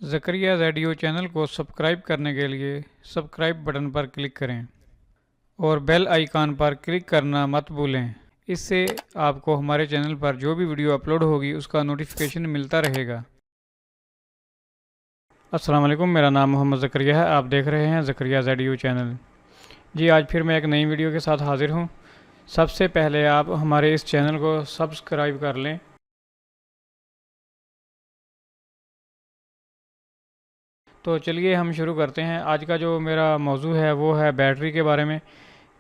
Zakaria radio channel को subscribe करने के लिए सब्सक्राइब बटन पर क्लिक करें और बेल आइकन पर क्लिक करना मत भूलें। इससे आपको हमारे चैनल पर जो भी वीडियो अपलोड होगी उसका नोटिफिकेशन मिलता रहेगा। अस्सलाम वालेकुम, मेरा नाम मोहम्मद ज़करिया है। आप देख रहे हैं ज़करिया रेडियो चैनल। जी, आज फिर मैं एक नई वीडियो के साथ हाज़िर हूँ। सबसे पहले आप हमारे इस चैनल को सब्सक्राइब कर लें। तो चलिए हम शुरू करते हैं। आज का जो मेरा मौजू है वो है बैटरी के बारे में,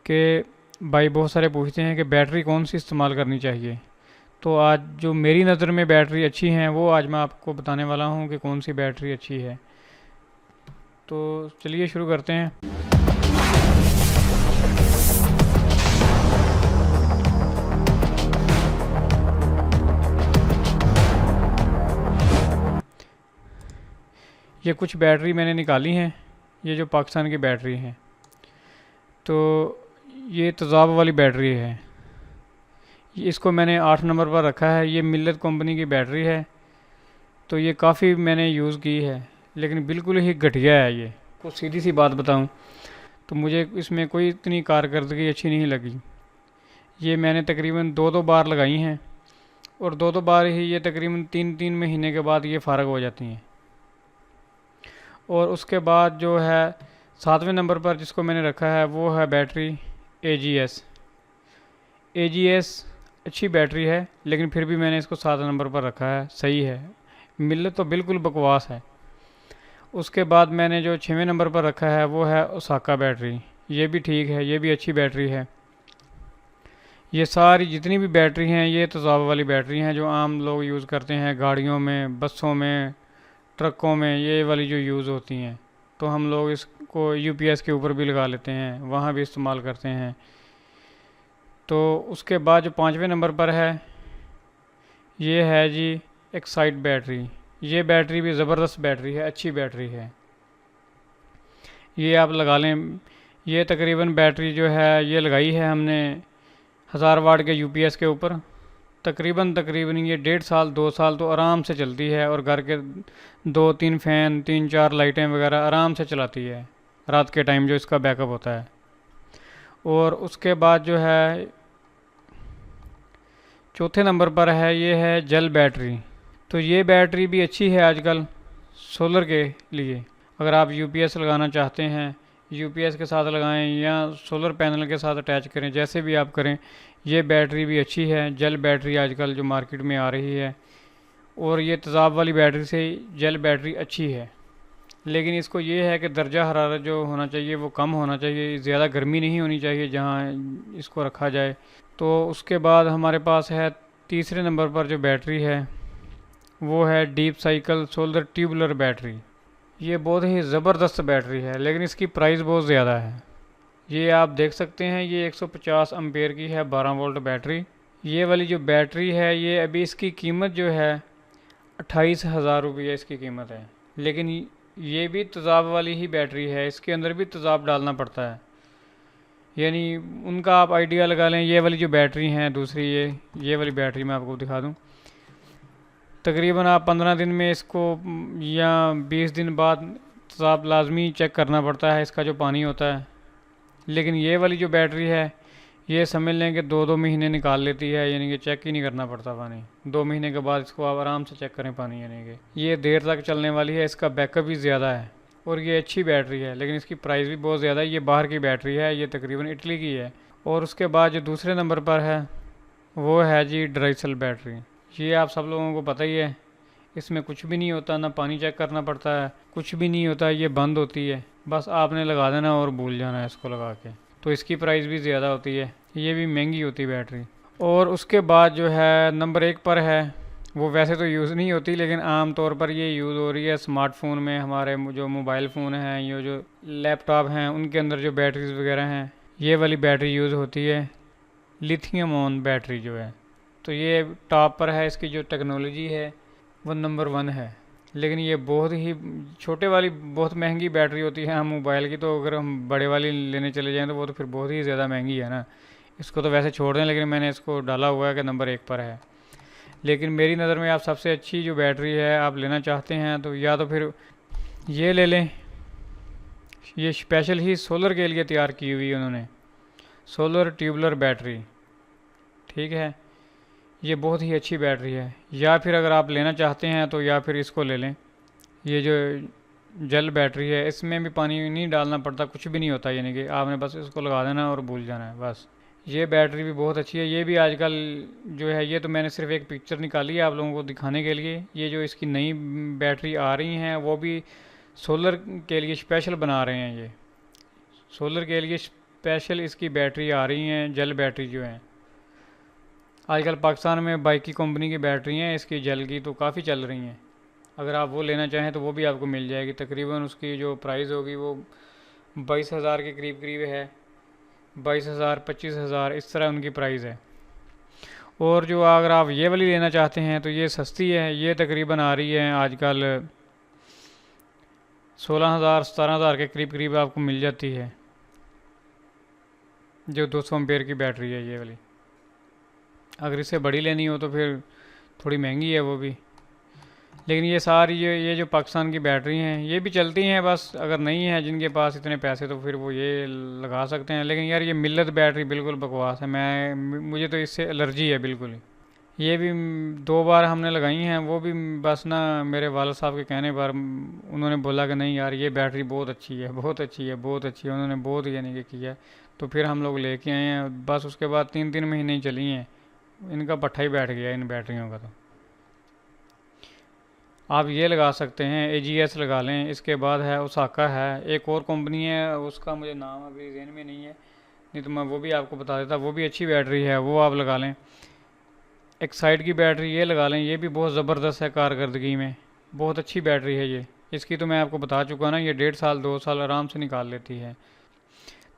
कि भाई बहुत सारे पूछते हैं कि बैटरी कौन सी इस्तेमाल करनी चाहिए। तो आज जो मेरी नज़र में बैटरी अच्छी हैं वो आज मैं आपको बताने वाला हूँ कि कौन सी बैटरी अच्छी है। तो चलिए शुरू करते हैं। ये कुछ बैटरी मैंने निकाली हैं, ये जो पाकिस्तान की बैटरी हैं। तो ये तेज़ाब वाली बैटरी है, इसको मैंने 8 नंबर पर रखा है। ये मिल्लत कंपनी की बैटरी है। तो ये काफ़ी मैंने यूज़ की है, लेकिन बिल्कुल ही घटिया है। ये कुछ सीधी सी बात बताऊं तो मुझे इसमें कोई इतनी कारकर्दगी अच्छी नहीं लगी। ये मैंने तकरीबन दो दो बार लगाई हैं, और दो दो बार ही ये तकरीबन 3-3 महीने के बाद ये फ़ारग हो जाती हैं। और उसके बाद जो है 7वें नंबर पर जिसको मैंने रखा है वो है बैटरी AGS। AGS अच्छी बैटरी है, लेकिन फिर भी मैंने इसको 7 नंबर पर रखा है। सही है, मिल्लत तो बिल्कुल बकवास है। उसके बाद मैंने जो 6वें नंबर पर रखा है वो है ओसाका बैटरी। ये भी ठीक है, ये भी अच्छी बैटरी है। ये सारी जितनी भी बैटरी हैं ये तेज़ाब वाली बैटरी हैं, जो आम लोग यूज़ करते हैं गाड़ियों में, बसों में, ट्रकों में, ये वाली जो यूज़ होती हैं। तो हम लोग इसको UPS के ऊपर भी लगा लेते हैं, वहाँ भी इस्तेमाल करते हैं। तो उसके बाद जो 5वें नंबर पर है ये है जी एक्साइट बैटरी। ये बैटरी भी ज़बरदस्त बैटरी है, अच्छी बैटरी है। ये आप लगा लें। ये तकरीबन बैटरी जो है ये लगाई है हमने 1000 वाट के UPS के ऊपर। तकरीबन ये 1.5 साल 2 साल तो आराम से चलती है, और घर के 2-3 फ़ैन 3-4 लाइटें वगैरह आराम से चलाती है रात के टाइम, जो इसका बैकअप होता है। और उसके बाद जो है चौथे नंबर पर है ये है जेल बैटरी। तो ये बैटरी भी अच्छी है आजकल सोलर के लिए। अगर आप UPS लगाना चाहते हैं, UPS के साथ लगाएं या सोलर पैनल के साथ अटैच करें, जैसे भी आप करें, ये बैटरी भी अच्छी है। जेल बैटरी आजकल जो मार्केट में आ रही है, और ये तेज़ाब वाली बैटरी से जेल बैटरी अच्छी है। लेकिन इसको ये है कि दर्जा हरारत जो होना चाहिए वो कम होना चाहिए, ज़्यादा गर्मी नहीं होनी चाहिए जहाँ इसको रखा जाए। तो उसके बाद हमारे पास है तीसरे नंबर पर जो बैटरी है वो है deep cycle solar tubular battery. ये बहुत ही ज़बरदस्त बैटरी है, लेकिन इसकी प्राइस बहुत ज़्यादा है। ये आप देख सकते हैं, ये 150 एम्पेयर की है, 12 वोल्ट बैटरी। ये वाली जो बैटरी है ये अभी इसकी कीमत जो है 28,000 रुपये इसकी कीमत है। लेकिन ये भी तेज़ाब वाली ही बैटरी है, इसके अंदर भी तेज़ाब डालना पड़ता है। यानी उनका आप आइडिया लगा लें। ये वाली जो बैटरी हैं दूसरी, ये वाली बैटरी मैं आपको दिखा दूं। तकरीबन आप 15 दिन में इसको या 20 दिन बाद तेज़ाब लाजमी चेक करना पड़ता है, इसका जो पानी होता है। लेकिन ये वाली जो बैटरी है ये समझ लें कि 2-2 महीने निकाल लेती है, यानी कि चेक ही नहीं करना पड़ता पानी। 2 महीने के बाद इसको आप आराम से चेक करें पानी, यानी कि ये देर तक चलने वाली है। इसका बैकअप भी ज़्यादा है, और ये अच्छी बैटरी है, लेकिन इसकी प्राइस भी बहुत ज़्यादा है। ये बाहर की बैटरी है, ये तकरीबन इटली की है। और उसके बाद जो दूसरे नंबर पर है वो है जी ड्राइसल बैटरी। ये आप सब लोगों को पता ही है, इसमें कुछ भी नहीं होता, ना पानी चेक करना पड़ता है, कुछ भी नहीं होता। ये बंद होती है, बस आपने लगा देना और भूल जाना है इसको लगा के। तो इसकी प्राइस भी ज़्यादा होती है, ये भी महंगी होती है बैटरी। और उसके बाद जो है नंबर 1 पर है, वो वैसे तो यूज़ नहीं होती, लेकिन आम तौर पर ये यूज़ हो रही है स्मार्टफ़ोन में। हमारे जो मोबाइल फ़ोन हैं, ये जो लैपटॉप हैं, उनके अंदर जो बैटरीज वगैरह हैं, ये वाली बैटरी यूज़ होती है, लिथियम ऑन बैटरी जो है। तो ये टॉप पर है, इसकी जो टेक्नोलॉजी है वो नंबर 1 है। लेकिन ये बहुत ही छोटे वाली बहुत महंगी बैटरी होती है हम मोबाइल की। तो अगर हम बड़े वाली लेने चले जाएँ तो वो तो फिर बहुत ही ज़्यादा महंगी है ना। इसको तो वैसे छोड़ दें, लेकिन मैंने इसको डाला हुआ है कि नंबर 1 पर है। लेकिन मेरी नज़र में आप सबसे अच्छी जो बैटरी है आप लेना चाहते हैं तो या तो फिर ये ले लें। ये स्पेशल ही सोलर के लिए तैयार की हुई है उन्होंने, सोलर ट्यूबुलर बैटरी। ठीक है, ये बहुत ही अच्छी बैटरी है। या फिर अगर आप लेना चाहते हैं तो या फिर इसको ले लें, ये जो जेल बैटरी है, इसमें भी पानी नहीं डालना पड़ता, कुछ भी नहीं होता, यानी कि आपने बस इसको लगा देना और भूल जाना है बस। ये बैटरी भी बहुत अच्छी है। ये भी आजकल जो है, ये तो मैंने सिर्फ एक पिक्चर निकाली है आप लोगों को दिखाने के लिए। ये जो इसकी नई बैटरी आ रही हैं वो भी सोलर के लिए स्पेशल बना रहे हैं। ये सोलर के लिए स्पेशल इसकी बैटरी आ रही हैं, जेल बैटरी जो है। आजकल पाकिस्तान में बाइक की कंपनी की बैटरी हैं इसकी जेल की तो काफ़ी चल रही हैं। अगर आप वो लेना चाहें तो वो भी आपको मिल जाएगी। तकरीबन उसकी जो प्राइस होगी वो 22,000 के करीब करीब है, 22,000 25,000 इस तरह उनकी प्राइस है। और जो अगर आप ये वाली लेना चाहते हैं तो ये सस्ती है। ये तकरीबन आ रही है आजकल 16,000 17,000 के करीब करीब आपको मिल जाती है, जो 200 एम्पेयर की बैटरी है ये वाली। अगर इससे बड़ी लेनी हो तो फिर थोड़ी महंगी है वो भी। लेकिन ये सारी ये जो पाकिस्तान की बैटरी हैं ये भी चलती हैं, बस अगर नहीं है जिनके पास इतने पैसे तो फिर वो ये लगा सकते हैं। लेकिन यार ये मिल्लत बैटरी बिल्कुल बकवास है, मुझे तो इससे एलर्जी है बिल्कुल ही। ये भी 2 बार हमने लगाई हैं, वो भी बस ना मेरे वाला साहब के कहने पर उन्होंने बोला कि नहीं यार ये बैटरी बहुत अच्छी है, बहुत अच्छी है, बहुत अच्छी है, उन्होंने बहुत यानी कि किया। तो फिर हम लोग लेके आए हैं, बस उसके बाद 3-3 महीने ही चली हैं, इनका पट्टा ही बैठ गया इन बैटरियों का। तो आप ये लगा सकते हैं, AGS लगा लें। इसके बाद है ओसाका है, एक और कंपनी है उसका मुझे नाम अभी ज़हन में नहीं है, नहीं तो मैं वो भी आपको बता देता। वो भी अच्छी बैटरी है, वो आप लगा लें। एक साइड की बैटरी ये लगा लें, ये भी बहुत ज़बरदस्त है कारकर्दगी में, बहुत अच्छी बैटरी है ये। इसकी तो मैं आपको बता चुका ना, ये 1.5 साल 2 साल आराम से निकाल लेती है।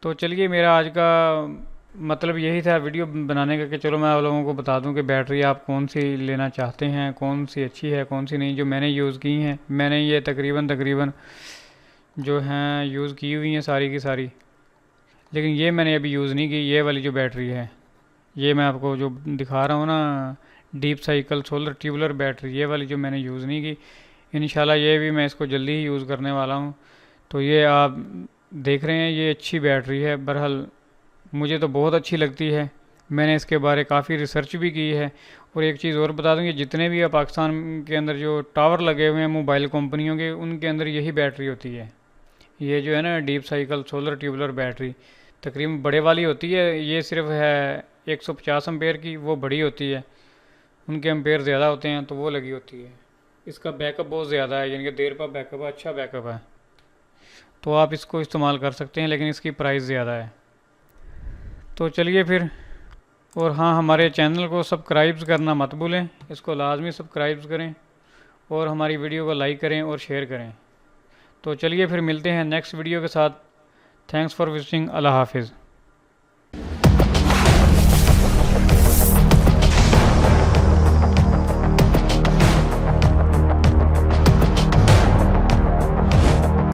तो चलिए, मेरा आज का मतलब यही था वीडियो बनाने का कि चलो मैं आप लोगों को बता दूं कि बैटरी आप कौन सी लेना चाहते हैं, कौन सी अच्छी है कौन सी नहीं। जो मैंने यूज़ की हैं, मैंने ये तकरीबन जो हैं यूज़ की हुई हैं सारी की सारी, लेकिन ये मैंने अभी यूज़ नहीं की। ये वाली जो बैटरी है, ये मैं आपको जो दिखा रहा हूँ ना, deep cycle solar tubular battery, ये वाली जो मैंने यूज़ नहीं की। इंशाल्लाह ये भी मैं इसको जल्दी ही यूज़ करने वाला हूँ। तो ये आप देख रहे हैं, ये अच्छी बैटरी है। बहरहाल मुझे तो बहुत अच्छी लगती है, मैंने इसके बारे काफ़ी रिसर्च भी की है। और एक चीज़ और बता दूँ कि जितने भी पाकिस्तान के अंदर जो टावर लगे हुए हैं मोबाइल कंपनियों के, उनके अंदर यही बैटरी होती है। ये जो है ना deep cycle solar tubular battery, तकरीबन बड़े वाली होती है। ये सिर्फ है 150 एम्पेयर की, वो बड़ी होती है, उनके एम्पेयर ज़्यादा होते हैं तो वो लगी होती है। इसका बैकअप बहुत ज़्यादा है, यानी कि देर पर बैकअप है, अच्छा बैकअप है, तो आप इसको इस्तेमाल कर सकते हैं, लेकिन इसकी प्राइस ज़्यादा है। तो चलिए फिर, और हाँ, हमारे चैनल को सब्सक्राइब करना मत भूलें, इसको लाजमी सब्सक्राइब करें और हमारी वीडियो को लाइक करें और शेयर करें। तो चलिए फिर मिलते हैं नेक्स्ट वीडियो के साथ। Thanks for visiting. अल्लाह हाफिज़।